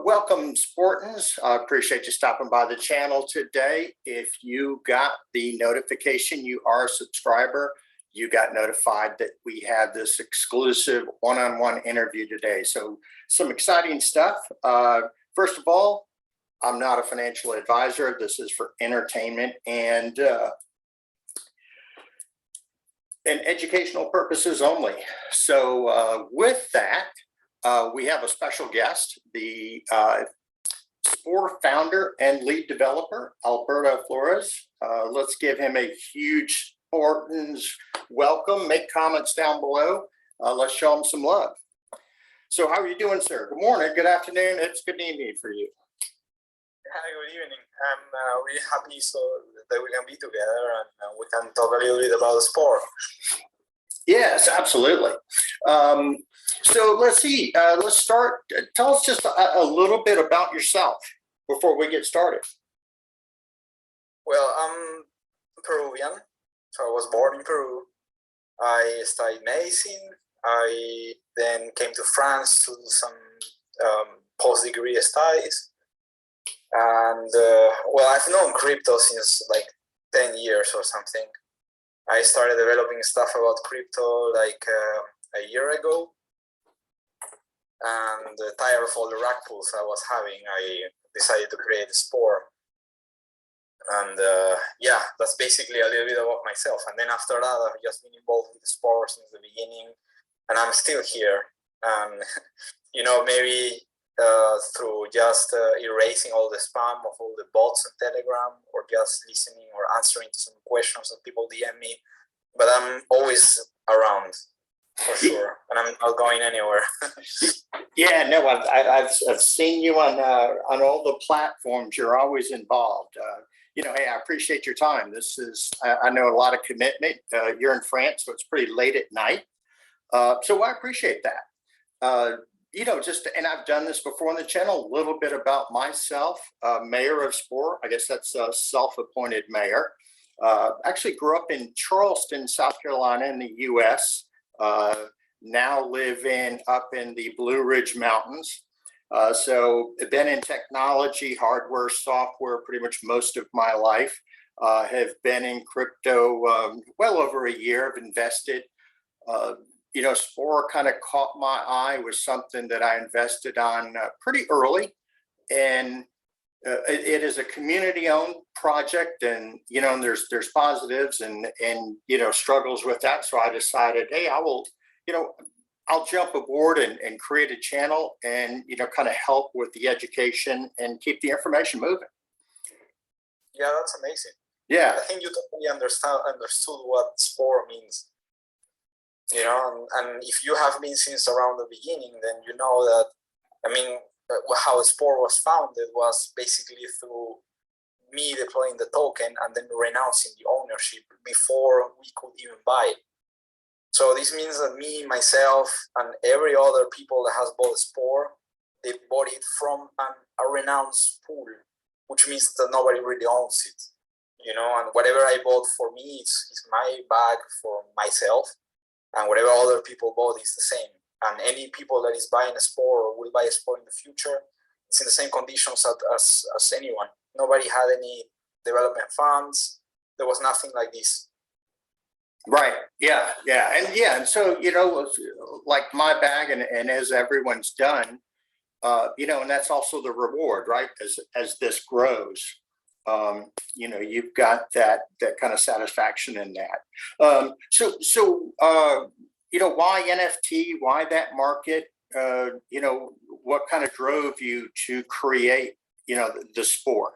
Welcome, Sportans. I appreciate you stopping by the channel today. If you got the notification, you are a subscriber, you got notified that we have this exclusive one-on-one interview today. So some exciting stuff. First of all, I'm not a financial advisor. This is for entertainment and educational purposes only. So with that, we have a special guest, the Spore founder and lead developer, Alberto Florez. Let's give him a huge Sportans welcome. Make comments down below. Let's show him some love. So how are you doing, sir? Good morning, good afternoon. It's good evening for you. Hi, good evening. I'm really happy that we can be together and we can talk a little bit about sport. Yes, absolutely. So let's see, let's start. Tell us just a little bit about yourself before we get started. Well, I'm Peruvian, so I was born in Peru. I studied medicine. I then came to France to do some post-degree studies. And well, I've known crypto since like 10 years or something. I started developing stuff about crypto like a year ago. And tired of all the rug pulls I was having, I decided to create a Spore. And yeah, that's basically a little bit about myself. And then after that, I've just been involved with Spore since the beginning, and I'm still here. You know, maybe through just erasing all the spam of all the bots on Telegram, or just listening or answering some questions that people DM me. But I'm always around, for sure, and I'm not going anywhere. Yeah, no, I've seen you on all the platforms. You're always involved. You know, hey, I appreciate your time. This is, I know, a lot of commitment. You're in France, so it's pretty late at night. So I appreciate that. You know, just, and I've done this before on the channel, a little bit about myself, mayor of Spore. I guess that's a self-appointed mayor. Actually grew up in Charleston, South Carolina in the US. Now live up in the Blue Ridge Mountains. So I've been in technology, hardware, software, pretty much most of my life. Have been in crypto well over a year. I've invested. You know, Spore kind of caught my eye, was something that I invested on pretty early. And it is a community-owned project, and you know, and there's positives and you know, struggles with that. So I decided, hey, I will, you know, I'll jump aboard and create a channel and, you know, kind of help with the education and keep the information moving. Yeah, that's amazing. Yeah, I think you totally understood what Spore means. You know, and if you have been since around the beginning, then you know that, I mean, how Spore was founded was basically through me deploying the token and then renouncing the ownership before we could even buy it. So this means that me, myself, and every other people that has bought Spore, they bought it from a renounced pool, which means that nobody really owns it. You know, and whatever I bought for me is my bag for myself, and whatever other people bought is the same. And any people that is buying a Spore or will buy a Spore in the future, it's in the same conditions as anyone. Nobody had any development funds. There was nothing like this. right. Yeah, yeah, and so, you know, like my bag, and as everyone's done, you know, and that's also the reward, right? As this grows, you know, you've got that kind of satisfaction in that. So you know, why NFT? Why that market? You know, what kind of drove you to create, you know, the Spore?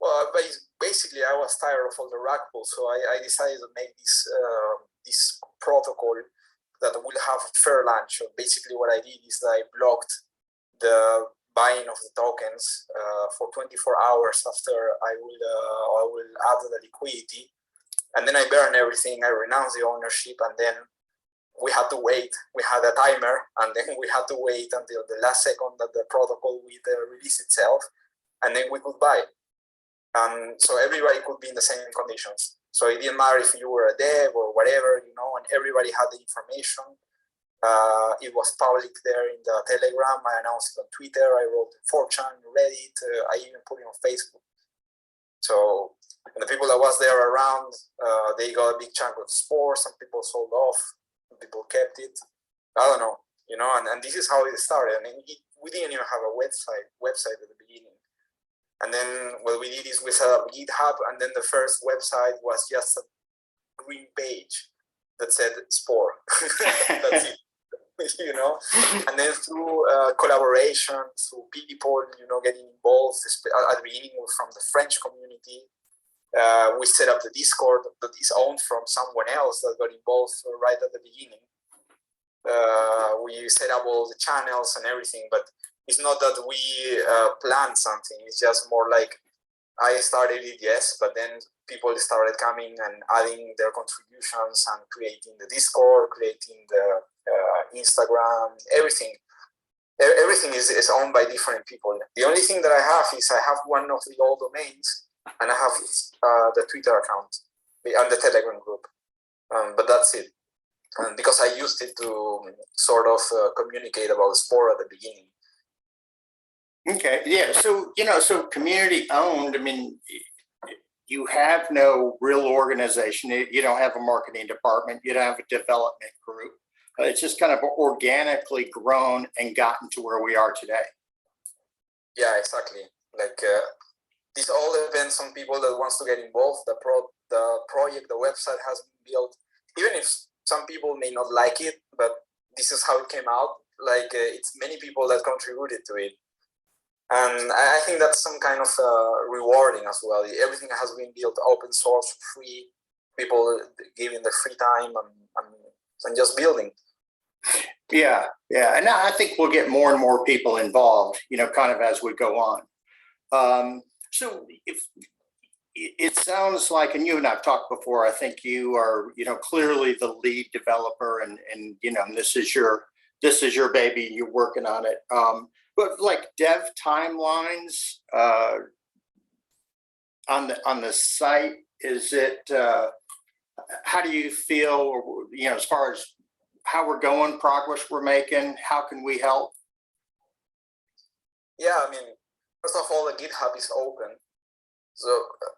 Well, basically, I was tired of all the rug pulls, so I decided to make this protocol that will have fair launch. So basically, what I did is that I blocked the buying of the tokens for 24 hours after I will add the liquidity. And then I burned everything, I renounced the ownership, and then we had to wait. We had a timer, and then we had to wait until the last second that the protocol would release itself, and then we could buy. And so everybody could be in the same conditions. So it didn't matter if you were a dev or whatever, you know, and everybody had the information. It was public there in the Telegram. I announced it on Twitter. I wrote in 4chan, Reddit. I even put it on Facebook. So and the people that was there around, they got a big chunk of Spore. Some people sold off. Some people kept it. I don't know, and this is how it started. I mean, we didn't even have a website at the beginning. And then what we did is we set up GitHub, and then the first website was just a green page that said Spore. That's it. And then through collaboration, through people, getting involved. At the beginning, from the French community, we set up the Discord that is owned from someone else that got involved right at the beginning. We set up all the channels and everything, but it's not that we planned something. It's just more like I started it, yes, but then people started coming and adding their contributions and creating the Discord, creating the Instagram, everything. Everything is owned by different people. The only thing that I have is I have one of the old domains, and I have the Twitter account and the Telegram group, but that's it. And because I used it to sort of communicate about Spore at the beginning. Okay, yeah. So, so community owned, I mean, you have no real organization. You don't have a marketing department. You don't have a development group. It's just kind of organically grown and gotten to where we are today. Yeah, exactly. Like this all depends on people that wants to get involved. The project, the website has been built, even if some people may not like it, but this is how it came out. Like it's many people that contributed to it. And I think that's some kind of rewarding as well. Everything has been built open source, free, people giving their free time and just building. Yeah, yeah. And I think we'll get more and more people involved, kind of as we go on. So if it sounds like, and you and I've talked before, I think you are, clearly the lead developer and this is your baby and you're working on it. But like dev timelines on the site, is it, how do you feel, as far as how we're going, progress we're making, how can we help? Yeah, I mean, first of all, the GitHub is open. So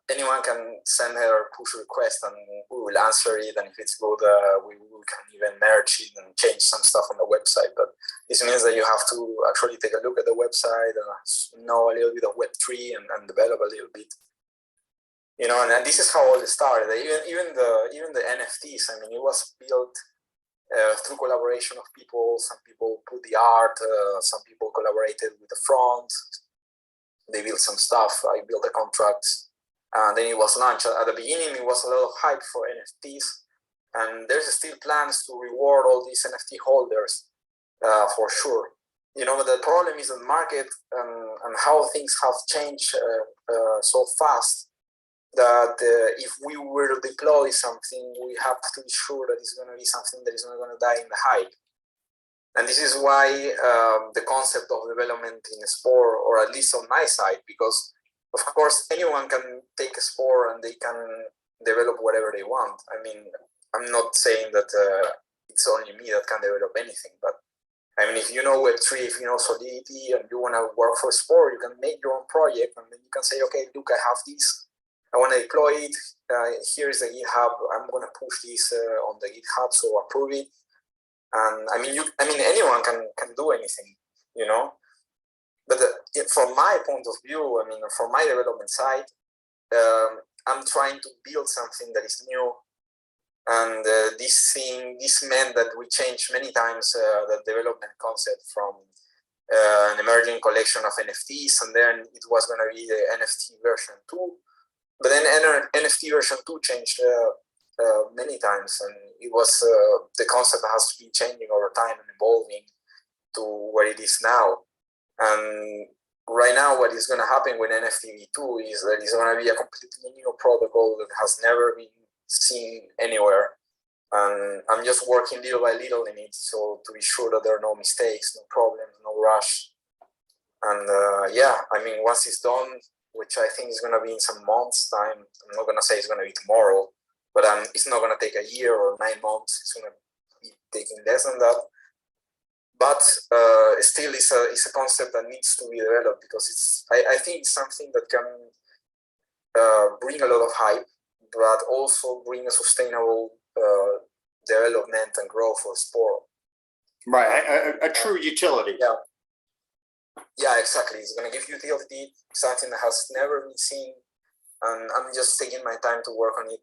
anyone can send her push request and we will answer it. And if it's good, we can even merge it and change some stuff on the website. But this means that you have to actually take a look at the website and know a little bit of Web3 and develop a little bit. And this is how all it started. Even the NFTs, I mean, it was built through collaboration of people. Some people put the art, some people collaborated with the front. They built some stuff, I built the contracts, and then it was launched. At the beginning, it was a lot of hype for NFTs, and there's still plans to reward all these NFT holders for sure. But the problem is the market and how things have changed so fast that if we were to deploy something, we have to be sure that it's going to be something that is not going to die in the hype. And this is why the concept of development in Spore, or at least on my side, because of course anyone can take a Spore and they can develop whatever they want. I mean, I'm not saying that it's only me that can develop anything, but I mean, if you know Web3, if you know Solidity, and you want to work for Spore, you can make your own project, and then you can say, okay, look, I have this, I want to deploy it. Here is the GitHub. I'm going to push this on the GitHub, so approve it. And I mean, anyone can do anything, But from my point of view, I mean, from my development side, I'm trying to build something that is new. And this meant that we changed many times the development concept from an emerging collection of NFTs, and then it was going to be the NFT version 2. But then NFT version 2 changed many times, and it was the concept has to be changing over time and evolving to where it is now. And right now, what is going to happen with NFT v2 is that it's going to be a completely new protocol that has never been seen anywhere. And I'm just working little by little in it, so to be sure that there are no mistakes, no problems, no rush. And yeah, I mean, once it's done, which I think is going to be in some months' time, I'm not going to say it's going to be tomorrow, but it's not going to take a year or 9 months. It's going to be taking less than that. but still it's a concept that needs to be developed, because I think it's something that can bring a lot of hype, but also bring a sustainable development and growth for sport. Right, a true utility. Yeah. Yeah, exactly. It's going to give utility, something that has never been seen, and I'm just taking my time to work on it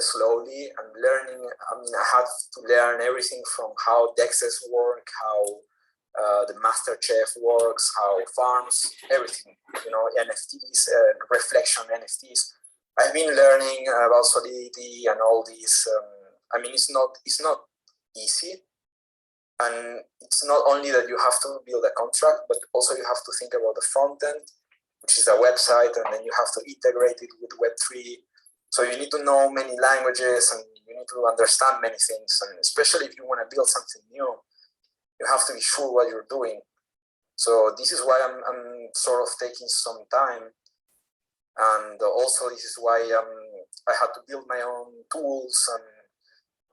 slowly. I'm learning. I mean, I have to learn everything from how dexes work, how the master chef works, how farms, everything. You know, NFTs, reflection NFTs. I've been learning about solidity and all these. I mean, it's not easy. And it's not only that you have to build a contract, but also you have to think about the front end, which is a website, and then you have to integrate it with Web3. So you need to know many languages, and you need to understand many things. And especially if you want to build something new, you have to be sure what you're doing. So this is why I'm sort of taking some time. And also this is why I had to build my own tools. And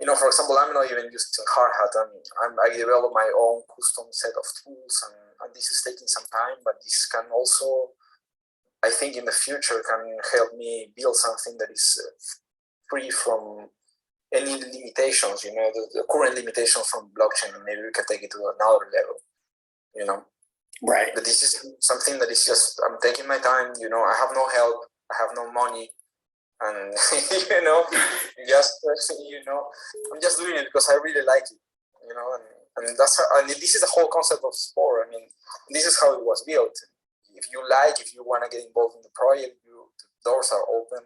you know, for example, I'm not even using Hardhat. I develop my own custom set of tools, and this is taking some time, but this can also, I think in the future, can help me build something that is free from any limitations, you know, the current limitations from blockchain, and maybe we can take it to another level, you know. Right. But this is something that is just, I'm taking my time, you know, I have no help, I have no money, and you know, you know, I'm just doing it because I really like it, you know, and that's how, and this is the whole concept of Spore. I mean, this is how it was built. If you want to get involved in the project, the doors are open,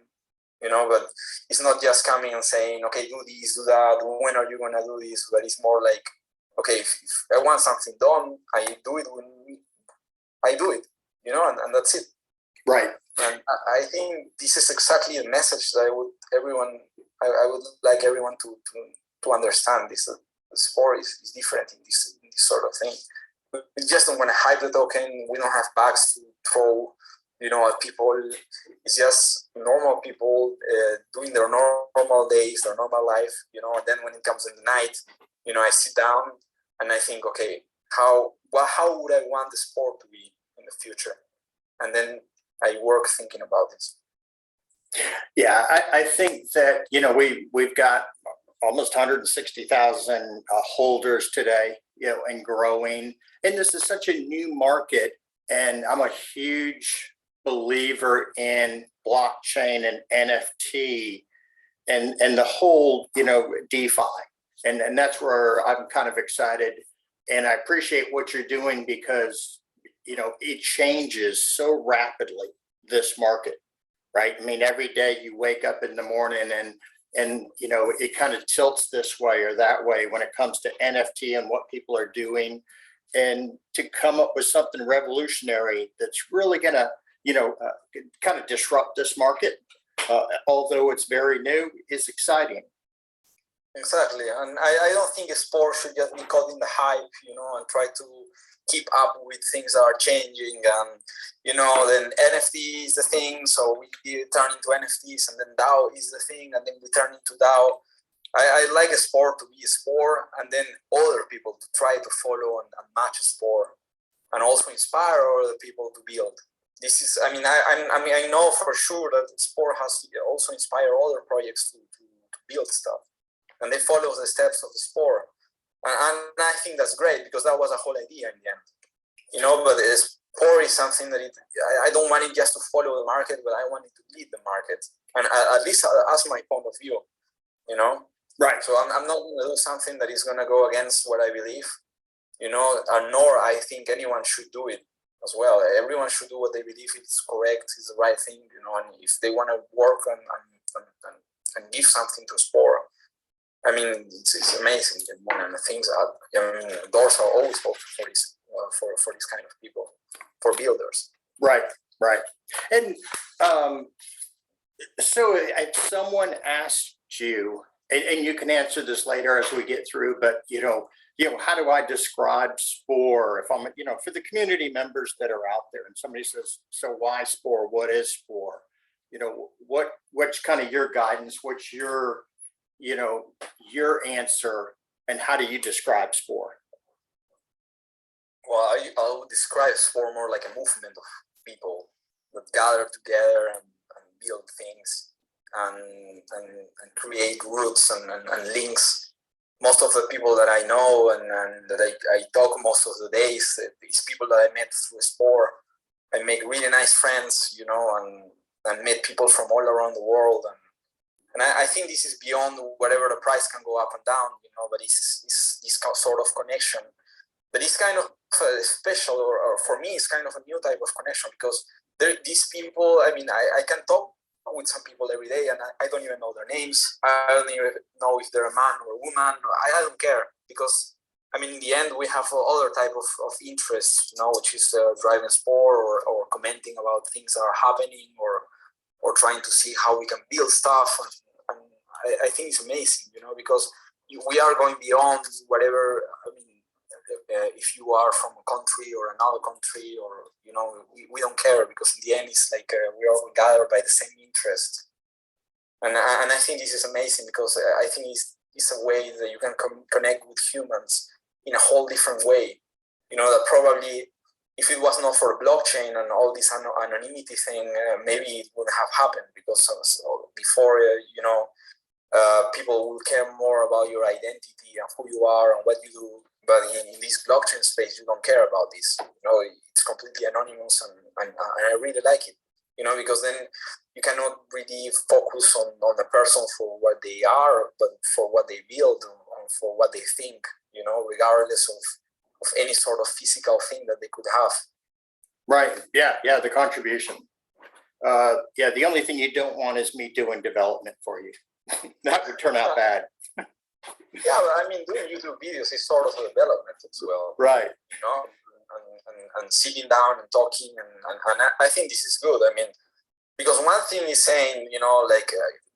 you know. But it's not just coming and saying, okay, do this, do that. When are you gonna do this? But it's more like, okay, if I want something done, I do it when I do it, you know, and that's it. Right. And I think this is exactly the message that I would like everyone to understand. This the Spore is different in this sort of thing. We just don't want to hype the token. We don't have bags to throw, you know, at people. It's just normal people doing their normal days, their normal life, you know. And then when it comes in the night, you know, I sit down and I think, okay, how would I want the sport to be in the future? And then I work thinking about this. Yeah, I think that, you know, we've got almost 160,000 holders today, you know, and growing. And this is such a new market. And I'm a huge believer in blockchain and NFT and the whole, you know, DeFi. And that's where I'm kind of excited. And I appreciate what you're doing because, you know, it changes so rapidly, this market, right? I mean, every day you wake up in the morning and you know, it kind of tilts this way or that way when it comes to NFT and what people are doing. And to come up with something revolutionary that's really going to, you know, kind of disrupt this market, although it's very new, is exciting. Exactly. And I don't think a sport should just be caught in the hype, you know, and try to keep up with things that are changing. And, you know, then NFT is the thing, so we turn into NFTs, and then DAO is the thing, and then we turn into DAO. I like a sport to be a sport, and then other people to try to follow and match a sport, and also inspire other people to build. This is, I mean, I know for sure that sport has to also inspire other projects to build stuff, and they follow the steps of the sport. And I think that's great, because that was a whole idea in the end, you know. But Spore is something that I don't want it just to follow the market, but I want it to lead the market, and at least that's my point of view, you know. Right. So I'm not going to do something that is going to go against what I believe, you know, and nor I think anyone should do it as well. Everyone should do what they believe is correct, is the right thing, you know. And if they want to work and give something to Spore, I mean, it's amazing. And things are, I mean, doors are always open for this, for this kind of people, for builders. Right, right. And so if someone asked you, and you can answer this later as we get through, but you know, how do I describe Spore? If I'm, you know, for the community members that are out there, and somebody says, so why Spore? What is Spore? You know, what's kind of your guidance? What's your, you know, your answer, and how do you describe Spore? Well, I would describe Spore more like a movement of people that gather together and build things and create routes and links. Most of the people that I know and that I talk most of the days, these people that I met through Spore, I make really nice friends, you know, and meet people from all around the world. And I think this is beyond whatever the price can go up and down, you know, but it's this sort of connection. But it's kind of special, or for me, it's kind of a new type of connection because these people, I mean, I can talk with some people every day and I don't even know their names. I don't even know if they're a man or a woman. I don't care because, I mean, in the end, we have other type of interests, you know, which is driving Spore or commenting about things that are happening or trying to see how we can build stuff. And I think it's amazing, you know, because we are going beyond whatever, I mean, if you are from a country or another country or, you know, we don't care because in the end it's like we're all gathered by the same interest. And I think this is amazing because I think it's a way that you can connect with humans in a whole different way. You know, that probably if it was not for blockchain and all this anonymity thing, maybe it wouldn't have happened because before, you know, people will care more about your identity and who you are and what you do. But in this blockchain space, you don't care about this. You know, it's completely anonymous, and I really like it. You know, because then you cannot really focus on a person for what they are, but for what they build and for what they think. You know, regardless of any sort of physical thing that they could have. Right. Yeah. The contribution. Yeah. The only thing you don't want is me doing development for you. That would turn out bad. Yeah, but I mean, doing YouTube videos is sort of a development as well. Right. You know, and sitting down and talking, and I think this is good. I mean, because one thing is saying, you know, like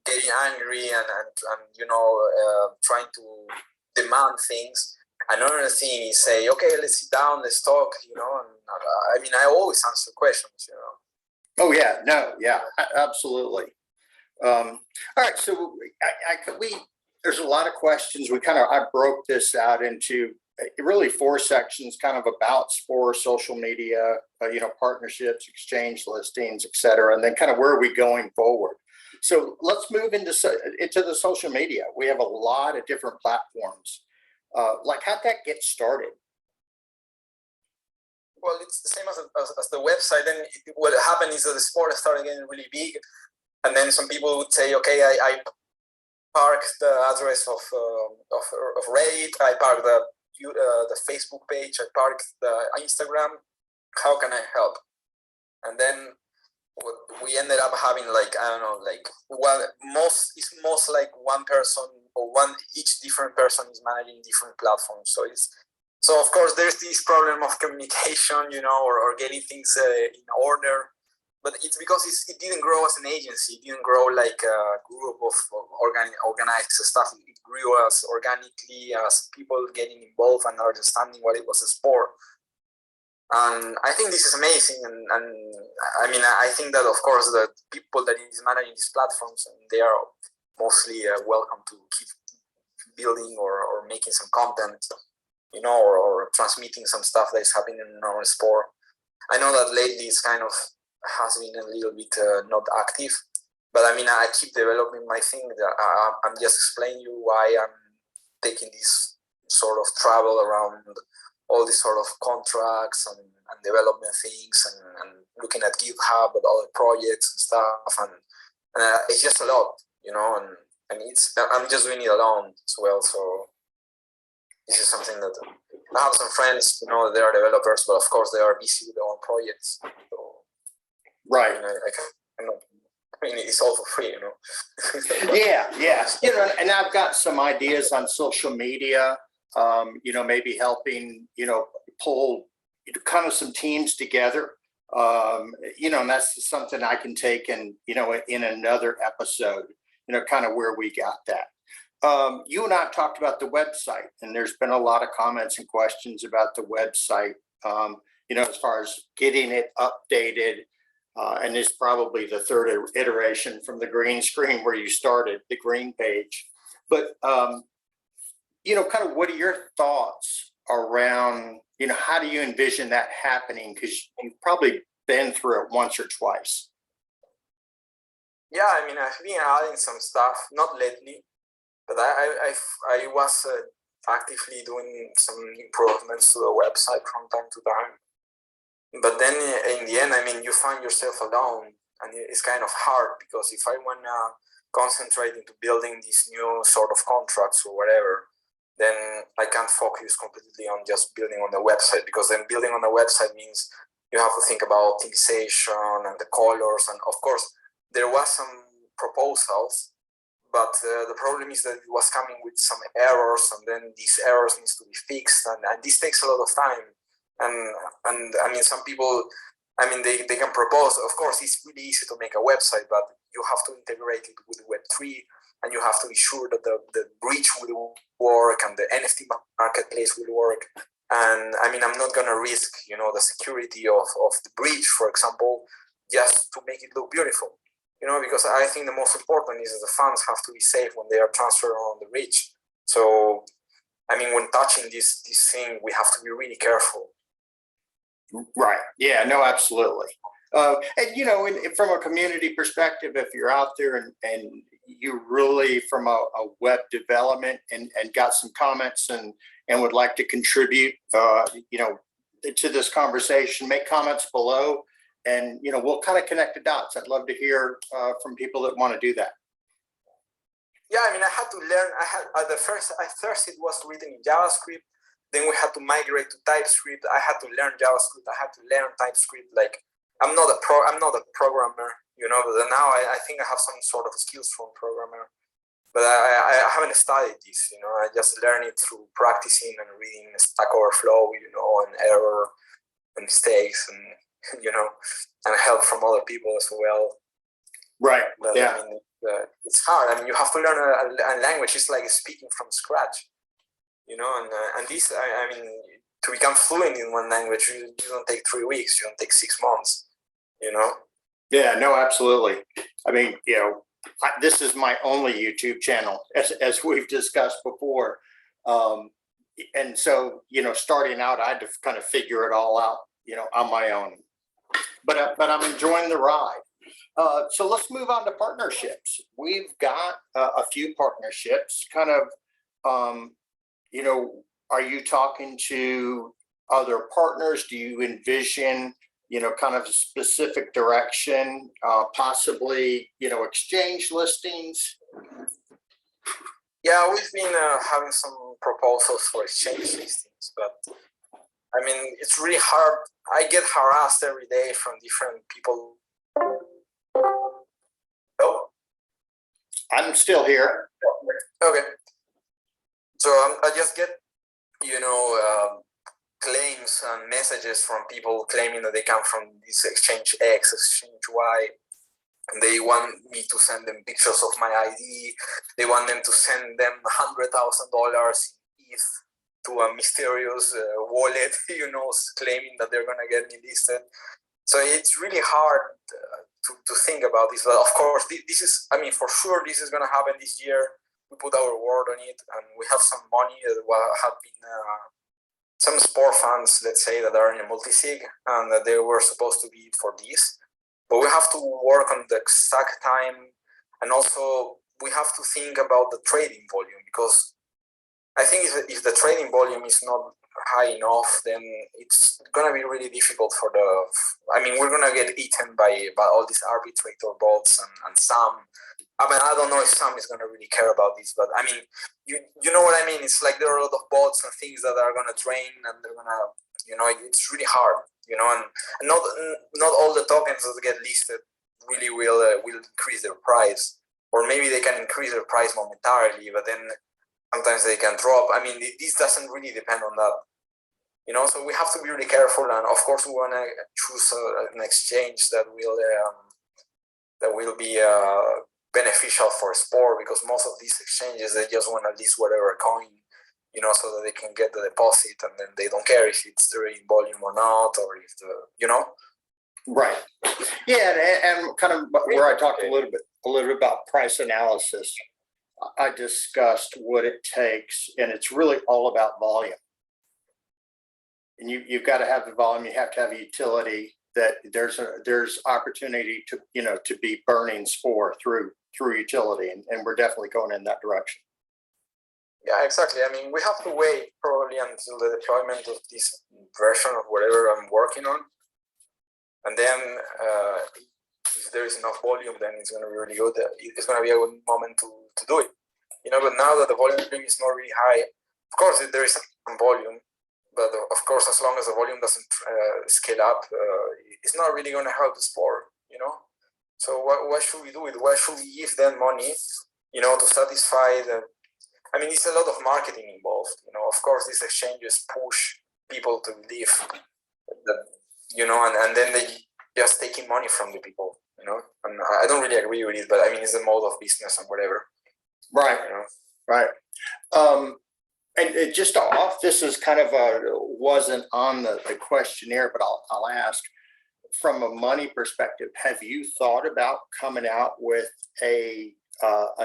getting angry and you know, trying to demand things. Another thing is say, okay, let's sit down, let's talk, you know. And I mean, I always answer questions, you know. Oh yeah, no, yeah, absolutely. All right, so there's a lot of questions. I broke this out into really 4 sections, kind of about Spore, social media, you know, partnerships, exchange listings, et cetera, and then kind of where are we going forward. So let's move into the social media. We have a lot of different platforms. Like, how'd that get started? Well, it's the same as the website. Then what happened is that the sport started getting really big, and then some people would say, okay, I parked the address of Reddit, I parked the Facebook page, I parked the Instagram. How can I help? And then we ended up having, like, I don't know, like most like one person or each different person is managing different platforms. So of course there's this problem of communication, you know, or getting things in order. But it's because it didn't grow as an agency. It didn't grow like a group of organized stuff. It grew as organically as people getting involved and understanding what it was a sport. And I think this is amazing. And I mean, I think that, of course, the people that is managing these platforms, and they are mostly welcome to keep building or making some content, you know, or transmitting some stuff that is happening in our sport. I know that lately it's kind of has been a little bit not active, but I mean, I keep developing my thing. I'm just explaining you why I'm taking this sort of travel around all these sort of contracts and development things and looking at GitHub and other projects and stuff, and it's just a lot, you know, and I'm just doing it alone as well. So this is something that I have some friends, you know, they are developers, but of course they are busy with their own projects. So, right. I mean, it's all for free, you know. Yeah. You know, and I've got some ideas on social media. You know, maybe helping, you know, pull kind of some teams together. You know, and that's something I can take and, you know, in another episode, you know, kind of where we got that. You and I have talked about the website, and there's been a lot of comments and questions about the website, you know, as far as getting it updated. And this is probably the 3rd iteration from the green screen where you started, the green page. But, you know, kind of what are your thoughts around, how do you envision that happening? Because you've probably been through it once or twice. Yeah, I mean, I've been adding some stuff, not lately, but I was actively doing some improvements to the website from time to time. But then in the end, I mean, you find yourself alone, and it's kind of hard, because if I want to concentrate into building these new sort of contracts or whatever, then I can't focus completely on just building on the website, because then building on the website means you have to think about optimization and the colors. And of course, there was some proposals, but the problem is that it was coming with some errors, and then these errors needs to be fixed, and this takes a lot of time. And I mean, some people, I mean, they can propose, of course, it's really easy to make a website, but you have to integrate it with Web3, and you have to be sure that the bridge will work and the NFT marketplace will work. And I mean, I'm not going to risk, the security of the bridge, for example, just to make it look beautiful, because I think the most important is that the funds have to be safe when they are transferred on the bridge. So, I mean, when touching this thing, we have to be really careful. Right. Yeah, no, absolutely. And, from a community perspective, if you're out there and you really from a web development and got some comments and would like to contribute, to this conversation, make comments below, and, we'll kind of connect the dots. I'd love to hear from people that want to do that. Yeah, I mean, I had to learn. At first it was written in JavaScript. Then we had to migrate to TypeScript. I had to learn JavaScript. I had to learn TypeScript. Like, I'm not a programmer, but now I think I have some sort of skills from programmer. But I haven't studied this, I just learned it through practicing and reading Stack Overflow, and error and mistakes and, and help from other people as well. Right. But, yeah. I mean, it's hard. I mean, you have to learn a language. It's like speaking from scratch. And this, I mean, to become fluent in one language, you don't take 3 weeks, you don't take 6 months, Yeah, no, absolutely. I mean, this is my only YouTube channel, as we've discussed before. And so, starting out, I had to kind of figure it all out, on my own. But I'm enjoying the ride. So let's move on to partnerships. We've got a few partnerships, kind of, are you talking to other partners? Do you envision, kind of a specific direction, possibly, exchange listings? Yeah, we've been having some proposals for exchange listings, but I mean, it's really hard. I get harassed every day from different people. Oh, I'm still here. okay. So I just get, claims and messages from people claiming that they come from this exchange X, exchange Y, and they want me to send them pictures of my ID. They want them to send them $100,000 in ETH to a mysterious wallet, claiming that they're gonna get me listed. So it's really hard to think about this. But of course, this is, I mean, for sure, this is gonna happen this year. We put our word on it, and we have some money that have been some Spore funds, let's say, that are in a multi-sig, and that they were supposed to be for this. But we have to work on the exact time, and also we have to think about the trading volume, because I think if the trading volume is not high enough, then it's gonna be really difficult for I mean, we're gonna get eaten by all these arbitrator bots and some. I mean, I don't know if Sam is going to really care about this, but I mean, you know what I mean? It's like there are a lot of bots and things that are going to drain, and they're going to, it's really hard, and not all the tokens that get listed really will increase their price, or maybe they can increase their price momentarily, but then sometimes they can drop. I mean, this doesn't really depend on that, so we have to be really careful, and of course we want to choose an exchange that will be beneficial for Spore, because most of these exchanges, they just want to list whatever coin, so that they can get the deposit, and then they don't care if it's the in volume or not, or if Right. Yeah, and kind of where I talked a little bit about price analysis. I discussed what it takes, and it's really all about volume. and you've got to have the volume, you have to have a utility, that there's opportunity to, to be burning Spore through utility. And we're definitely going in that direction. Yeah, exactly. I mean, we have to wait probably until the deployment of this version of whatever I'm working on. And then if there is enough volume, then it's going to be really good. It's going to be a good moment to do it. But now that the volume is not really high, of course, there is some volume, but of course, as long as the volume doesn't scale up, it's not really going to help the Spore, So what should we do? Why should we give them money, to satisfy the... I mean, it's a lot of marketing involved. Of course, these exchanges push people to leave, and then they just taking money from the people, And I don't really agree with it, but I mean, it's a mode of business and whatever. Right. Right. And just off, this is kind of wasn't on the questionnaire, but I'll ask, from a money perspective, have you thought about coming out with a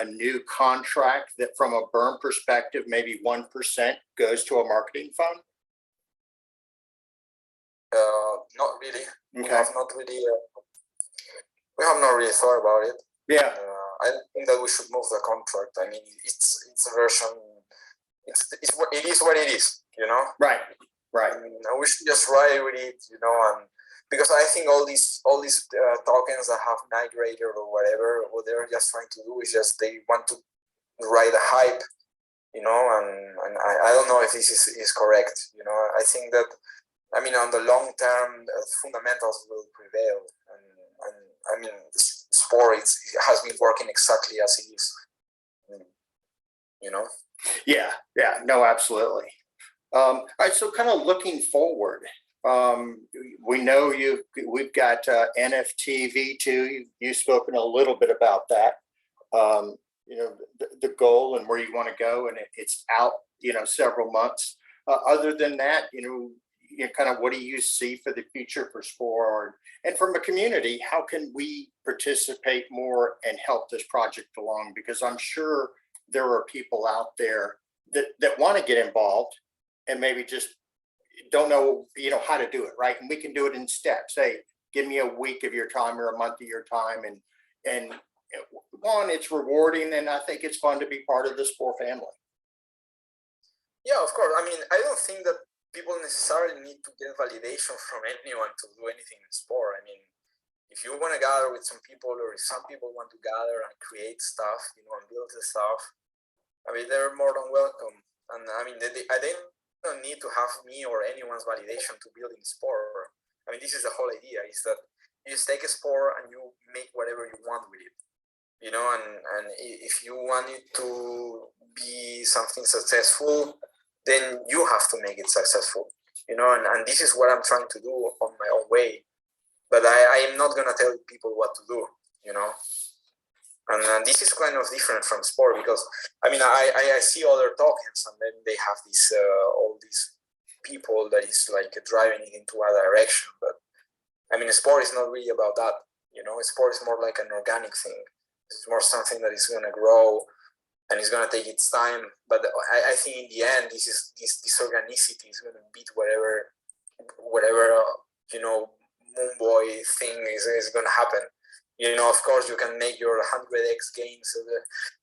new contract that, from a burn perspective, maybe 1% goes to a marketing fund? Not really. Okay. We have not really thought about it. Yeah. I think that we should move the contract. I mean, it's a version. It is what it is. Right. Right. And we should just ride with it. And because I think all these tokens that have migrated or whatever, what they're just trying to do is just they want to ride a hype, and I don't know if this is correct. I think that, I mean, on the long term, fundamentals will prevail, and I mean, Spore it has been working exactly as it is, Yeah. Yeah. No, absolutely. All right. So, kind of looking forward. We know we've got NFT V2. You've spoken a little bit about that. The goal and where you want to go, and it's out, several months. Other than that, kind of what do you see for the future for Spore, and from a community, how can we participate more and help this project along? Because I'm sure there are people out there that want to get involved and maybe just don't know, how to do it, right? And we can do it in steps. Hey, give me a week of your time or a month of your time, and one, it's rewarding, and I think it's fun to be part of the Spore family. Yeah, of course. I mean, I don't think that people necessarily need to get validation from anyone to do anything in Spore. I mean, if you want to gather with some people, or if some people want to gather and create stuff, and build the stuff, I mean, they're more than welcome. And I mean, they don't need to have me or anyone's validation to build in Spore. I mean, this is the whole idea, is that you just take a Spore and you make whatever you want with it, and if you want it to be something successful, then you have to make it successful, and this is what I'm trying to do on my own way. But I am not going to tell people what to do, And this is kind of different from Spore, because I mean, I see other tokens, and then they have this all these people that is like driving it into a direction. But I mean, Spore is not really about that. Spore is more like an organic thing. It's more something that is going to grow, and it's going to take its time. But I think in the end, this organicity is going to beat whatever moon boy thing is going to happen. Of course, you can make your 100x games,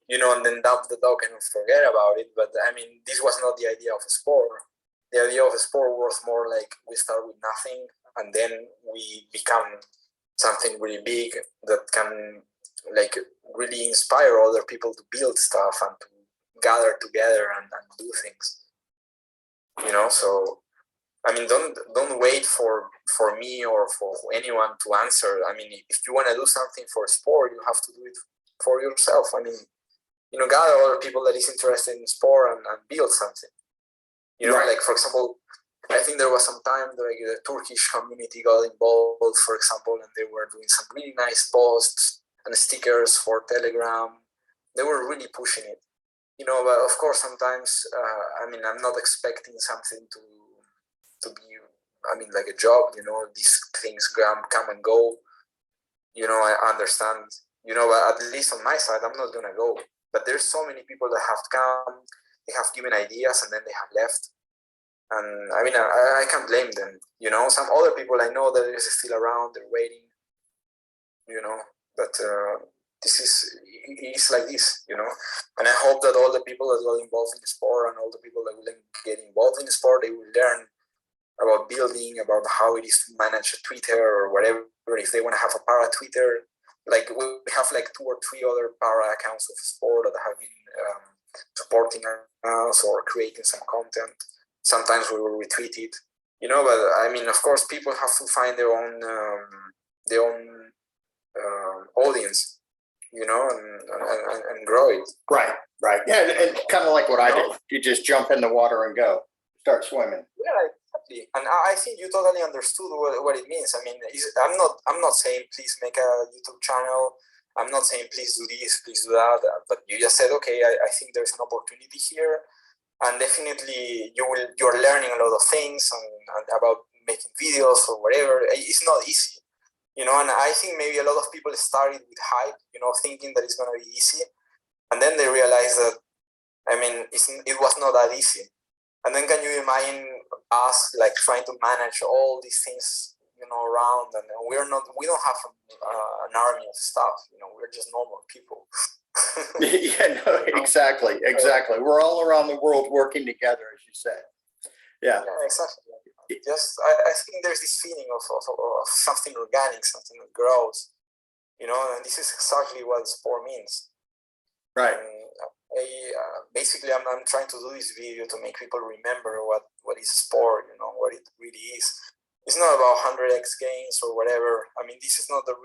and then dump the token and forget about it. But I mean, this was not the idea of a Spore. The idea of a Spore was more like we start with nothing, and then we become something really big that can like really inspire other people to build stuff and to gather together and do things. So I mean, don't wait for me or for anyone to answer. I mean, if you want to do something for Spore, you have to do it for yourself. I mean, gather other people that is interested in Spore and build something. Right. Like, for example, I think there was some time like the Turkish community got involved, for example, and they were doing some really nice posts and stickers for Telegram. They were really pushing it. But of course, sometimes, I mean, I'm not expecting something to be, I mean, like a job, these things come and go, I understand, but at least on my side, I'm not going to go. But there's so many people that have come, they have given ideas, and then they have left. And I mean, I can't blame them. You know, some other people I know that is still around, they're waiting. You know, but this is it's like this. You know, and I hope that all the people that got involved in the sport and all the people that will get involved in the sport, they will learn about building, about how it is to manage a Twitter or whatever. If they want to have a para Twitter, like we have like 2 or 3 other para accounts of sport that have been supporting us or creating some content. Sometimes we will retweet it, you know. But I mean, of course, people have to find their own audience, you know, and grow it. Right, right. Yeah, and kind of like what I did. You just jump in the water and go, start swimming. Yeah, exactly. And I think you totally understood what it means. I mean, I'm not saying please make a YouTube channel. I'm not saying please do this, please do that. But you just said, okay, I think there's an opportunity here, and definitely you're learning a lot of things and about making videos or whatever. It's not easy, you know. And I think maybe a lot of people started with hype, you know, thinking that it's gonna be easy, and then they realize that, I mean, it was not that easy. And then can you imagine us like trying to manage all these things, you know, around, and we don't have an army of staff, you know, we're just normal people. Yeah, no, exactly. We're all around the world working together, as you said. Yeah, exactly. Just I think there's this feeling of something organic, something that grows, you know, and this is exactly what sport means. Right. And basically, I'm trying to do this video to make people remember what is sport, you know, what it really is. It's not about 100x gains or whatever. I mean, this is not the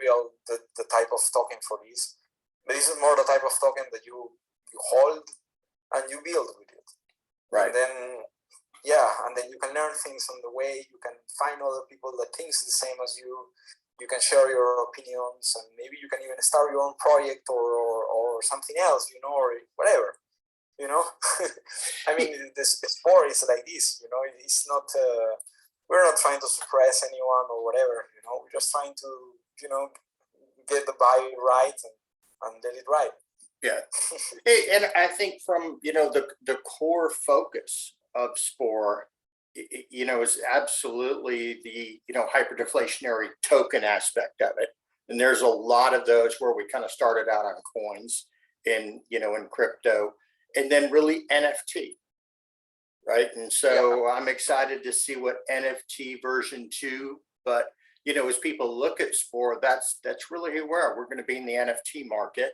type of token for this. But this is more the type of token that you hold and you build with it. Right. And then, yeah, and then you can learn things on the way. You can find other people that thinks the same as you. You can share your opinions, and maybe you can even start your own project or something else, you know, or whatever, you know. I mean, the sport is like this, you know. It's not. We're not trying to suppress anyone or whatever, you know. We're just trying to, you know, get the vibe right and get it right. Yeah. Hey, and I think from, you know, the core focus of Spore, you know, is absolutely the, you know, hyperdeflationary token aspect of it. And there's a lot of those where we kind of started out on coins and, you know, in crypto, and then really NFT. Right. And so yeah, I'm excited to see what NFT version 2, but, you know, as people look at Spore, that's really who we are. We're going to be in the NFT market.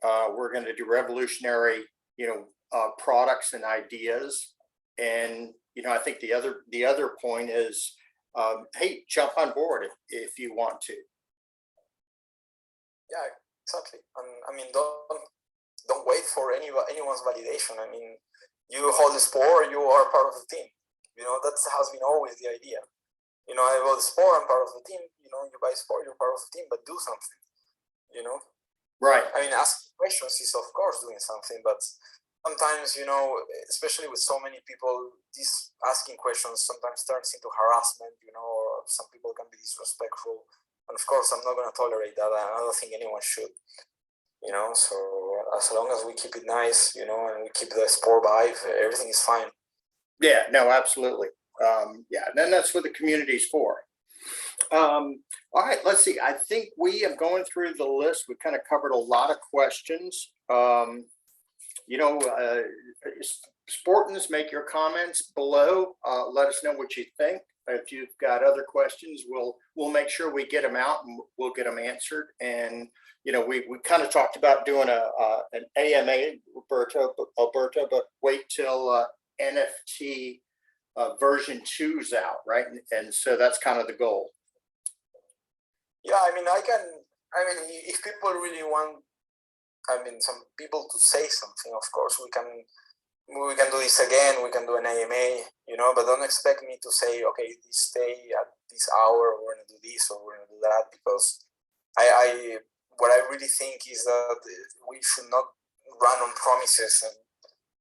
We're going to do revolutionary, you know, products and ideas. And, you know, I think the other point is, hey, jump on board if you want to. Yeah, exactly. And I mean, don't wait for anyone's validation. I mean, you hold the Spore, you are part of the team. You know, that has been always the idea. You know, I hold the Spore, I'm part of the team. You know, you buy Spore, you're part of the team, but do something. You know. Right. I mean, asking questions is of course doing something, but sometimes, you know, especially with so many people, this asking questions sometimes turns into harassment, you know, or some people can be disrespectful. And of course, I'm not going to tolerate that. I don't think anyone should, you know. So as long as we keep it nice, you know, and we keep the Spore vibe, everything is fine. Yeah, no, absolutely. Yeah, and that's what the community is for. All right, let's see. I think we have going through the list. We kind of covered a lot of questions. You know, Spartans, make your comments below. Let us know what you think. If you've got other questions, we'll make sure we get them out and we'll get them answered. And you know, we kind of talked about doing an AMA, Alberto, but wait till NFT version 2's out, right? And so that's kind of the goal. Yeah, I mean, if people really want, I mean, some people to say something, of course, we can do this again, we can do an AMA, you know, but don't expect me to say, okay, this day at this hour, we're going to do this or we're going to do that, because what I really think is that we should not run on promises. And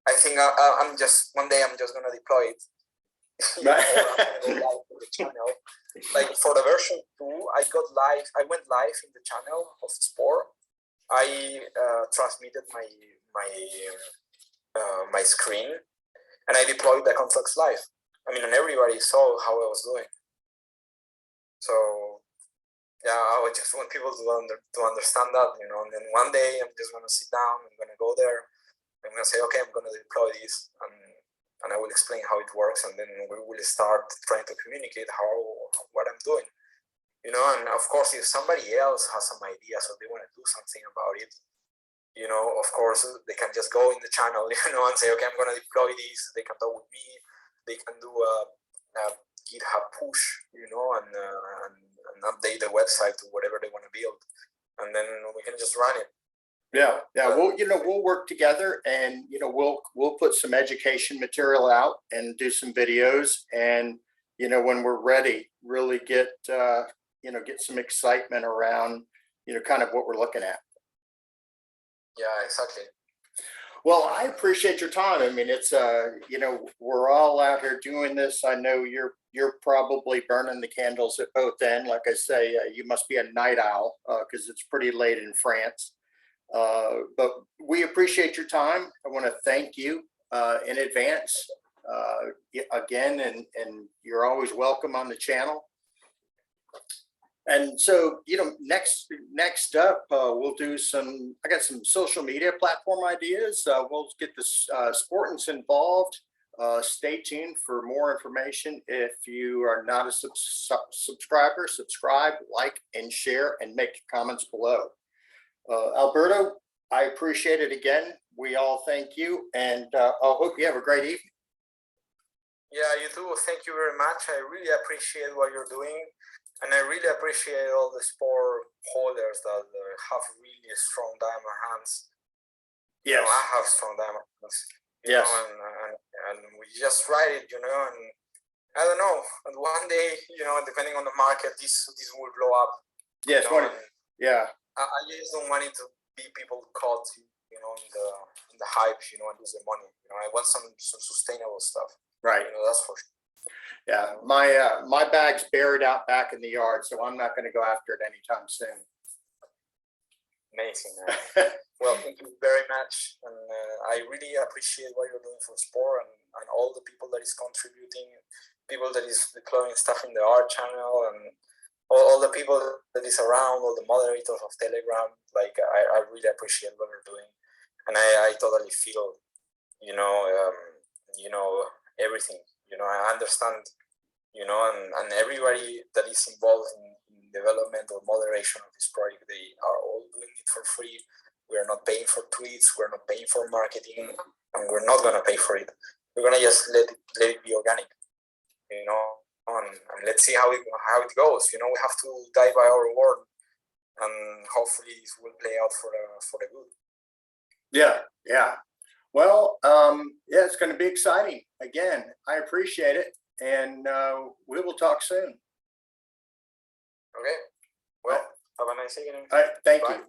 I think one day I'm just going to deploy it. Channel. Like for the version 2, I went live in the channel of Spore. I transmitted my screen and I deployed the contracts live. I mean, and everybody saw how I was doing. So yeah, I would just want people to understand that, you know. And then one day I'm just gonna sit down. I'm gonna go there. I'm gonna say, okay, I'm gonna deploy this, and I will explain how it works, and then we will start trying to communicate what I'm doing, you know. And of course, if somebody else has some ideas or they want to do something about it, you know, of course they can just go in the channel, you know, and say, okay, I'm gonna deploy this. They can talk with me. They can do a GitHub push, you know, and update the website to whatever they want to build, and then we can just run it. Yeah, we'll work together, and we'll put some education material out and do some videos, and when we're ready, really get some excitement around kind of what we're looking at. Yeah, exactly. Well, I appreciate your time. I mean, it's we're all out here doing this. I know you're probably burning the candles at both ends. Like I say, you must be a night owl because it's pretty late in France. But we appreciate your time. I want to thank you in advance again, and you're always welcome on the channel. And so, next up, we'll do I got some social media platform ideas. We'll get the Sportants involved. Stay tuned for more information. If you are not a subscriber, subscribe, like, and share, and make comments below. Alberto, I appreciate it again. We all thank you, and I hope you have a great evening. Yeah, you too. Thank you very much. I really appreciate what you're doing, and I really appreciate all the Spore holders that have really strong diamond hands. Yes, I have strong diamond hands. Yes, and we just ride it, and I don't know. And one day, depending on the market, this will blow up. Yes, yeah. I just don't want it to be people caught, in the hype, and lose their money. I want some sustainable stuff. Right. That's for sure. Yeah, my bag's buried out back in the yard, so I'm not going to go after it anytime soon. Amazing, man. Well, thank you very much, and I really appreciate what you're doing for Spore and all the people that is contributing, people that is deploying stuff in the art channel, and all the people that is around, all the moderators of Telegram. Like, I really appreciate what you're doing, and I totally feel, everything. I understand, and everybody that is involved in development or moderation of this project, they are all doing it for free. We are not paying for tweets, we're not paying for marketing, and we're not gonna pay for it. We're gonna just let it be organic, and let's see how it goes. We have to die by our word, and hopefully this will play out for the good. Yeah. Well, yeah, it's going to be exciting. Again, I appreciate it, and we will talk soon. Okay. Well, have a nice evening. All right. Thank Bye. you.